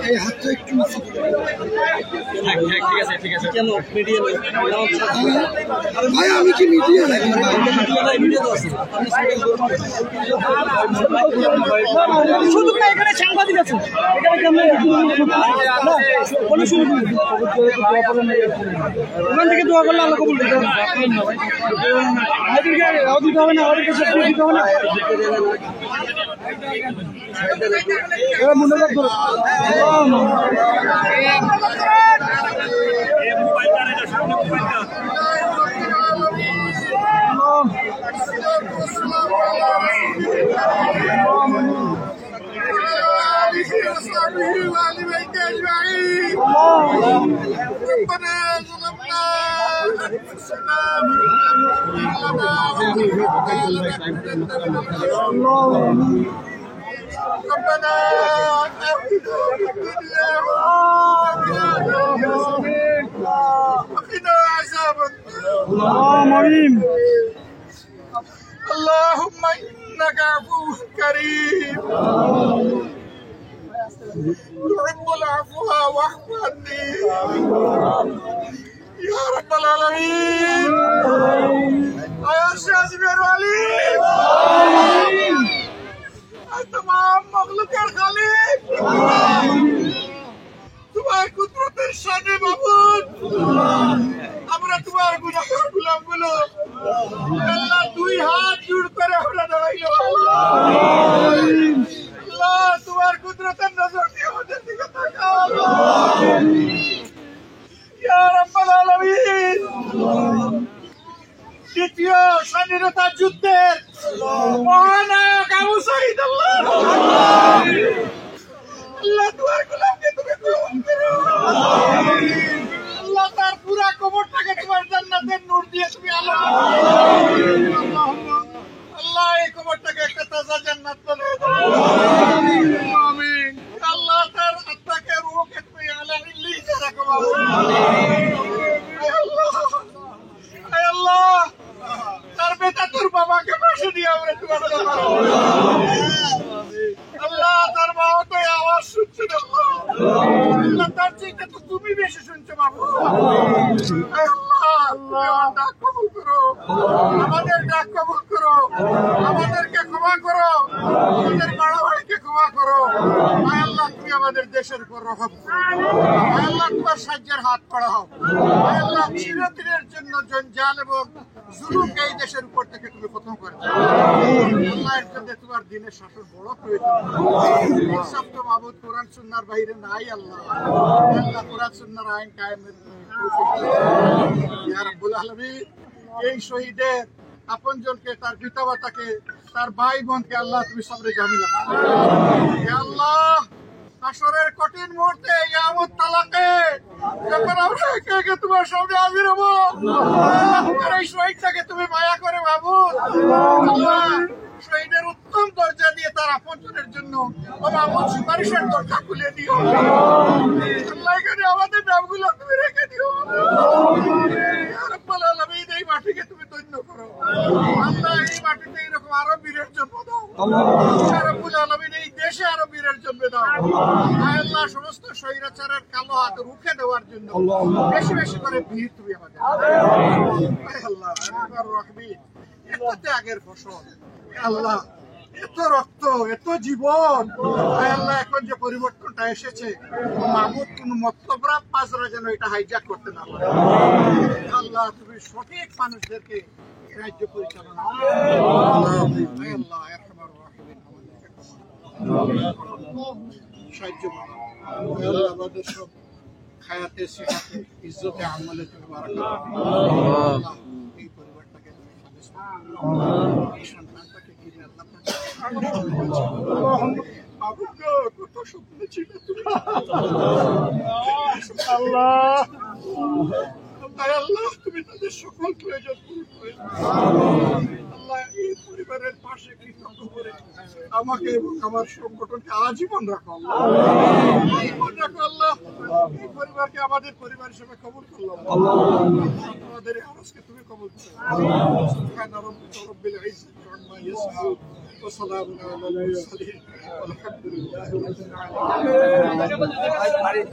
এই হাতটা একটু ঠিক আছে কেন মিডিয়া ভাই আমি কি মিডিয়া নাকি শুধু এখানে সাংবাদিক আছে এখানে কেমন বলে শুরু ওখান থেকে দোয়া করলে আল্লাহ কবুল করবে দিতে হবে না ওদেরকে সব দিতে হবে না মনে রাখবো ربنا وقنا عذاب اللهم انك عفو كريم تحب العفو واعف عني يا رب العالمين يا شاذ العليم तमाम मखलूकेर खालिक तुम्हार कुदरतेर शाने माबूद আমরা তোমার গুনাহগার গোলামগুলো আল্লাহ দুই হাত জোড় করে আমরা দাঁড়াইলো আল্লাহ তোমার কুদরতের নজর দিয়ে আমাদের দিকে তাকাও ইয়া রাব্বাল আলামিন দ্বিতীয় স্বাধীনতা যুদ্ধের মহানায়ক আবু সাঈদ আল্লাহ তোমার গোলামকে তুমি কবুল করো আল্লাহ তার পুরা কবরটাকে তোমার জান্নাতের নূর দিয়ে তুমি আলো আল্লাহ এই কবরটাকে একটা তাজা জান্নাত বানিয়ে দাও আমিন আল্লাহ তার আত্মাকে রূহকে তুমি আলা ইল্লিতে রাখো আল্লাহ তার বেটা তোর বাবাকে পাশে দিয়ে আমরা তোমার আল্লাহ তার বাবা তো আওয়াজ শুনছে আল্লাহ তার চিন্তা তো তুমি বেশি শুনছো বাবু আল্লাহ ডাক কবুল করো আমাদের ডাক কবুল করো আমাদেরকে ক্ষমা করো আমাদের বড় ভাইকে ক্ষমা করো আল্লাহ তুমি আমাদের দেশের উপর রহম আল্লাহ তোমার সাহায্যের হাত বাড়াও আল্লাহ চিরদিনের জন্য জঞ্জাল এবং জুলুমকে এই দেশের উপর থেকে তুমি খতম করে আল্লাহ এর জন্য তোমার দিনের শাসন বড় প্রয়োজন সব তো মাবুদ কোরআন সুন্নাহর বাইরে নাই আল্লাহ আল্লাহ কোরআন সুন্নাহর আইন কায়েমের ইয়া রাব্বুল আলামিন এই শহীদের আপনজনকে তার পিতামাতাকে তার ভাই বোনকে আল্লাহ তুমি সবরে জামিলা হে আল্লাহ হাসরের কঠিন মুহূর্তে কিয়ামত তালাকে যখন আমরা একে একে তোমার সামনে হাজির হবো এই শহীদটাকে তুমি মায়া করে মাবুদ আল্লাহ শহীদের উত্তম দরজা দিয়ে তার আপনজনের জন্য ও মাবুদ সুপারিশের দরজা খুলে দিও আল্লাহ এখানে আমাদের নামগুলো তুমি রেখে দিও ইয়া রাব্বাল আলামিন এই মাটিকে তুমি ধন্য করো আল্লাহ এই মাটিতে এরকম আরো বীরের জন্ম দাও ইয়া রাব্বুল আলামিন এই দেশে আরো বীরের জন্ম দাও আল্লাহ সমস্ত স্বৈরাচারের কালো হাত রুখে দেওয়ার জন্য বেশি বেশি করে বীর তুমি আমাদের আল্লাহ রহমিন এত ত্যাগের ফসল আল্লাহ এত রক্ত এত জীবন আল্লাহ এখন যে পরিবর্তনটা এসেছে মাহমুদ কোন মতলবরা পাজরা যেন এটা হাইজ্যাক করতে না পারে আল্লাহ তুমি সঠিক মানুষদেরকে রাজ্য পরিচালনা আল্লাহ আরহামার রাহিমিন সাহায্য করো আল্লাহ আমাদের সব খায়াতে সিহাতে ইজ্জতে আমলে তুমি বারাকাত আল্লাহ এই পরিবারটাকে তুমি এই সন্তানটাকে ঘিরে আল্লাহ কত স্বপ্ন ছিল আল্লাহ আয় আল্লাহ তুমি তাদের সকল প্রয়োজন পূরণ করে দাও। আল্লাহ এই পরিবারের পাশে কৃতজ্ঞ করে আমাকে এবং আমার সংগঠনকে আজীবন রাখো আল্লাহ। আজীবন রাখো আল্লাহ। এই পরিবারকে আমাদের পরিবার হিসেবে কবুল করলাম। আমাদের এই আরজকে তুমি কবুল করো। সুবহানা রাব্বিকা রাব্বিল ইজ্জাতি আম্মা ইয়াসিফুন ওয়া সালামুন আলাল মুরসালিন ওয়ালহামদুলিল্লাহি রাব্বিল আলামিন।